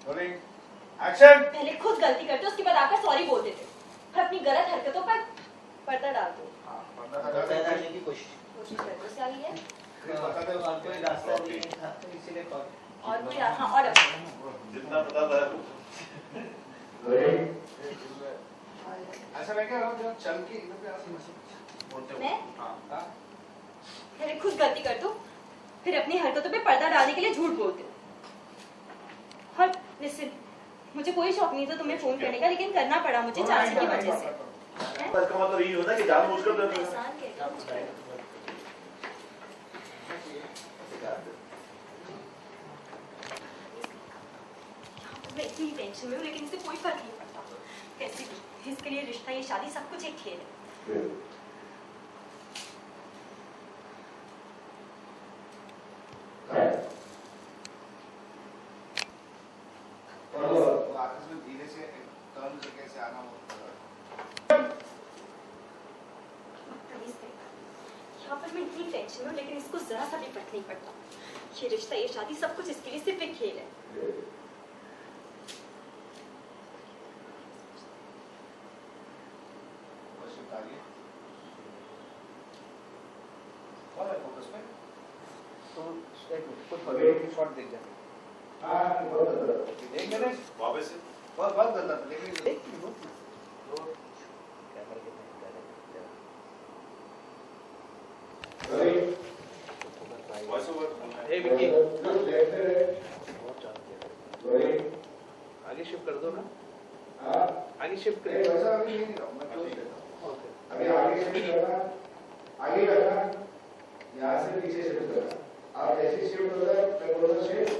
Action. पहले खुद गलती करते उसके बाद आकर सॉरी बोल देते और अपनी गलत हरकतों पर पर्दा डाल दो। पर्दा डालने की कोशिश करते उससे आगे है और कोई रास्ता नहीं था तो इसीलिए और कोई हाँ ऑर्डर जितना पता था ऐसा मैं क्या रहा चल के इधर पे बोलते मैं हाँ पहले खुद गलती कर दो फिर अपनी हरकतों पे पर्दा डालने के लिए झूठ बोलते हो। और लिसन, मुझे कोई शौक नहीं था तुम्हें फोन करने का, लेकिन करना पड़ा मुझे चाची की वजह से। इसका मतलब ये होता है कि जानबूझकर करते हो। एहसान कहते हो। मैं इतनी टेंशन में हूँ लेकिन इससे कोई फर्क नहीं पड़ता। कैसे भी इसके लिए रिश्ता ये शादी सब कुछ एक खेल है। धीरे से टर्न करके से आना यहाँ पर मैं इतनी टेंशन हूँ लेकिन इसको जरा सा भी फर्क नहीं पड़ता। ये रिश्ता ये शादी सब कुछ इसके लिए सिर्फ एक खेल है। शॉट देख जाए एक मिनट वापस से बहुत बहुत गलत है लेकिन एक मिनट कैमरा के वॉइस ओवर ए विकी आगे शिफ्ट कर दो ना आगे शिफ्ट कर वैसा अभी नहीं रहा मैं क्लोज देता हूं अभी आगे शिफ्ट करना आगे करना यहां से पीछे शिफ्ट करना आप जैसे शिफ्ट होता है मैं बोलूंगा शिफ्ट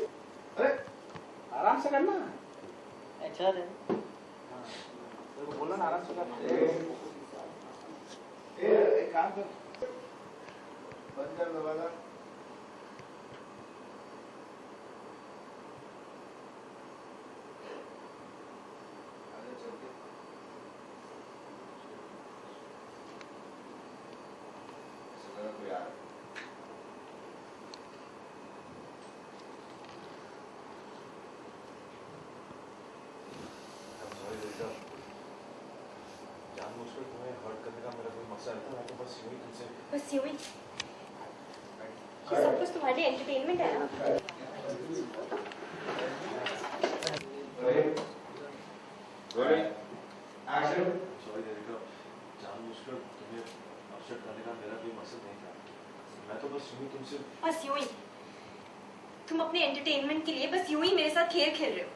अरे आराम से करना अच्छा है हां तो बोलना ना आराम से करना एक काम कर बंद कर दरवाजा आगे चल के ऐसा लगा कोई आ रहा है जानबूझकर तुम्हें हर्ट करने का मेरा कोई मकसद नहीं था। मैं तो बस यूं ही तुमसे ये सब कुछ तुम्हारे लिए एंटरटेनमेंट है ना। एक्शन। सॉरी देविका, जानबूझकर तुम्हें अपसेट करने का मेरा कोई मकसद नहीं था। मैं तो बस यूं ही तुमसे बस यूं ही तुम अपने एंटरटेनमेंट के लिए बस यूं ही मेरे साथ खेल खेल रहे हो।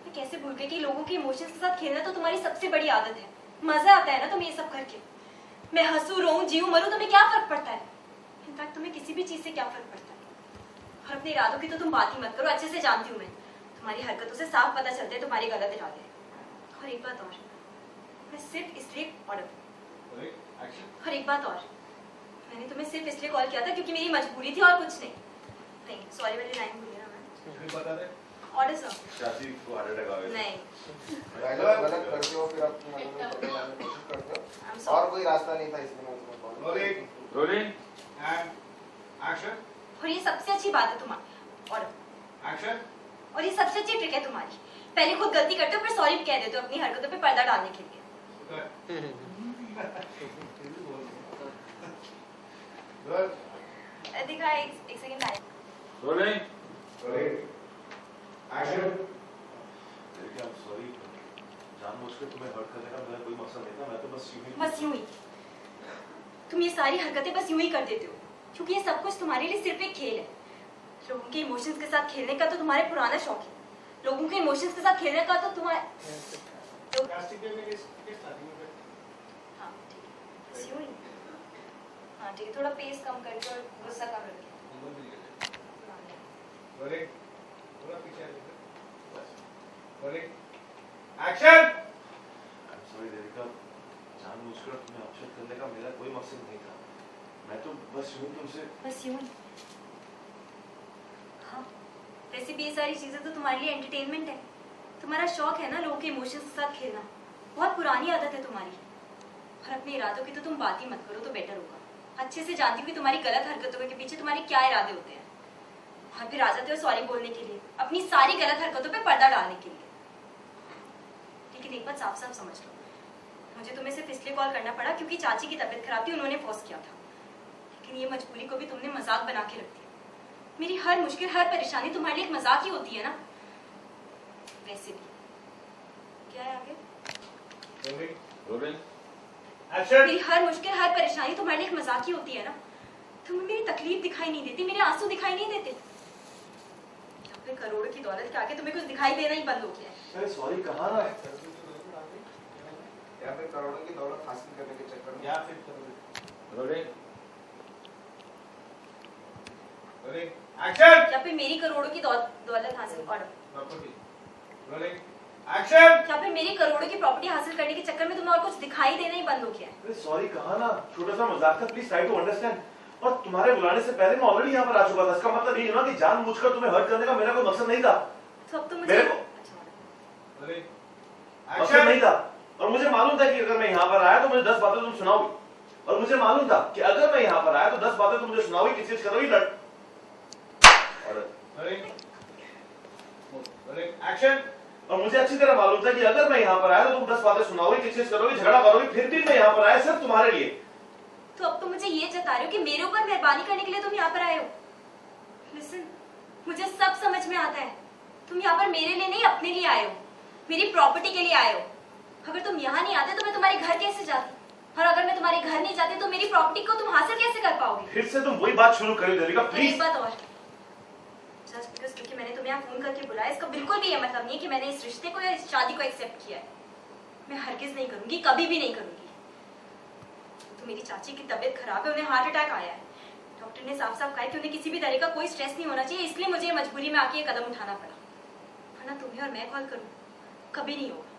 मैं कैसे भूल गई कि लोगों के इमोशंस के साथ खेलना तो तुम्हारी सबसे बड़ी आदत है। मजा आता है ना तुम्हें ये सब करके। मैं हंसू रोऊं जीऊं मरूं तुम्हें क्या फर्क पड़ता है? इनफैक्ट तुम्हें किसी भी चीज से क्या फर्क पड़ता है? और अपने इरादों की तो तुम बात ही मत करो, अच्छे से जानती हूँ मैं। तुम्हारी हरकतों से साफ पता चलता है तुम्हारे गलत इरादे। और एक बात और, मैं सिर्फ इसलिए और एक बात और, मैंने तुम्हें सिर्फ इसलिए कॉल किया था क्योंकि मेरी मजबूरी थी और कुछ नहीं। सॉरी वाली लाइन भूल गया मैं। बता दे ऑर्डर सर। चाची को हार्ट अटैक आ गया। नहीं गलत करते हो फिर आप मन में पकड़ने की कोशिश करते हो और कोई रास्ता नहीं था इसलिए मैं तुम्हें कॉल रोलिंग एंड एक्शन। और ये सबसे अच्छी बात है तुम्हारी। Order action. और ये सबसे अच्छी ट्रिक है तुम्हारी। पहले खुद गलती करते हो फिर सॉरी भी कह देते हो अपनी हरकतों पे पर्दा डालने के लिए। दिखा एक सेकंड लाइन। Rolling action. देखिए I'm sorry, जानबूझकर तुम्हें हर्ट करने का मेरा कोई मकसद नहीं था। मैं तो बस यूं ही तुम ये सारी हरकतें बस यूं ही कर देते हो क्योंकि ये सब कुछ तुम्हारे लिए सिर्फ एक खेल है। लोगों के इमोशंस के साथ खेलने का तो तुम्हारे पुराना शौक है। लोगों के इमोशंस के साथ खेलने का तो तुम्हारे हाँ ठीक है बस यूं ही। हाँ ठीक है, थोड़ा पेस कम करके और गुस्सा कम रखिए। एक्शन। I'm sorry देविका, जानबूझकर तुम्हें अपसेट करने का मेरा कोई मकसद नहीं था। मैं तो बस यूं तुमसे बस यूं ही। हाँ वैसे भी ये सारी चीजें तो तुम्हारे लिए एंटरटेनमेंट है। तुम्हारा शौक है ना लोगों के इमोशंस के साथ खेलना। बहुत पुरानी आदत है तुम्हारी। और अपने इरादों की तो तुम बात ही मत करो तो बेटर होगा। अच्छे से जानती हूँ कि तुम्हारी गलत हरकतों के पीछे तुम्हारे क्या इरादे होते हैं। और फिर आ जाते हो सॉरी बोलने के लिए, अपनी सारी गलत हरकतों पे पर्दा डालने के लिए। लेकिन एक बात साफ साफ समझ लो, मुझे तुम्हें सिर्फ इसलिए कॉल करना पड़ा क्योंकि चाची की तबीयत खराब थी, उन्होंने फोर्स किया था। लेकिन ये मजबूरी को भी तुमने मजाक बना के रख दिया। मेरी हर मुश्किल, हर परेशानी तुम्हारे लिए एक मजाक ही होती है ना। वैसे भी क्या है आगे? मेरी हर मुश्किल, हर परेशानी तुम्हारे लिए एक मजाक ही होती है ना। तुम्हें मेरी तकलीफ दिखाई नहीं देती, मेरे आंसू दिखाई नहीं देते। अपने करोड़ों की दौलत के आगे तुम्हें कुछ दिखाई देना ही बंद हो गया है। अरे सॉरी कहा ना, या फिर करोड़ों की दौलत हासिल करने के चक्कर में, या फिर या फिर मेरी करोड़ों की दौलत हासिल या फिर मेरी करोड़ों की प्रॉपर्टी हासिल करने के चक्कर में तुम्हें और कुछ दिखाई देना ही बंद हो गया है। अरे सॉरी कहा ना, छोटा सा मजाक था, प्लीज ट्राई टू अंडरस्टैंड। और तुम्हारे बुलाने से पहले मैं ऑलरेडी यहाँ पर आ चुका था। इसका मतलब ये ना कि जानबूझकर तुम्हें हर्ट करने का मेरा कोई मकसद नहीं था। तो अब तो मुझे मेरे को मकसद नहीं था, और मुझे मालूम था कि अगर मैं यहाँ पर आया तो मुझे 10 बातें तुम सुनाओगी, और मुझे मालूम था कि अगर मैं यहाँ पर आया तो 10 बातें तुम मुझे सुनाओगी, किस चीज करोगी, और मुझे अच्छी तरह मालूम था कि अगर मैं यहाँ पर आया तो तुम 10 बातें सुनाओगी, किस चीज करोगी, झगड़ा करोगी। फिर भी मैं यहाँ पर आया सिर्फ तुम्हारे लिए। तो अब तो मुझे ये जता रहे हो कि मेरे ऊपर मेहरबानी करने के लिए तुम यहाँ पर आए हो। लिसन, मुझे सब समझ में आता है। तुम यहाँ पर मेरे लिए नहीं, अपने लिए आए हो, मेरी प्रॉपर्टी के लिए आए हो। अगर तुम यहाँ नहीं आते तो मैं तुम्हारे घर कैसे जाती, और अगर मैं तुम्हारे घर नहीं जाती तो मेरी प्रॉपर्टी को तुम हासिल कैसे कर पाओगे? फिर से तुम वही बात शुरू करो देविका, प्लीज। एक बात और, जस्ट बिकॉज़ क्योंकि मैंने तुम्हें यहाँ फोन करके बुलाया, इसका बिल्कुल भी ये मतलब नहीं है कि मैंने इस रिश्ते को या इस शादी को एक्सेप्ट किया है। मैं हरगिज नहीं करूंगी, कभी भी नहीं करूंगी। तो मेरी चाची की तबीयत खराब है, उन्हें हार्ट अटैक आया है। डॉक्टर ने साफ साफ कहा कि उन्हें किसी भी तरह का कोई स्ट्रेस नहीं होना चाहिए, इसलिए मुझे मजबूरी में आके ये कदम उठाना पड़ा। वरना तुम्हें और मैं कॉल करूँ कभी नहीं होगा।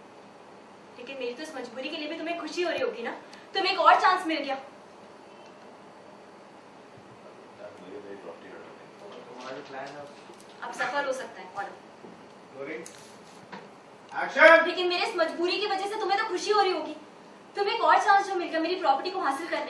लेकिन मेरी तो इस मजबूरी के लिए भी तुम्हें खुशी हो रही होगी ना, तुम्हें एक और चांस मिल गया। अब सफल हो सकता है ऑर्डर, लेकिन मेरे इस मजबूरी की वजह से तुम्हें तो खुशी हो रही होगी। तुम्हें एक और चांस जो मिल गया मेरी प्रॉपर्टी को हासिल करने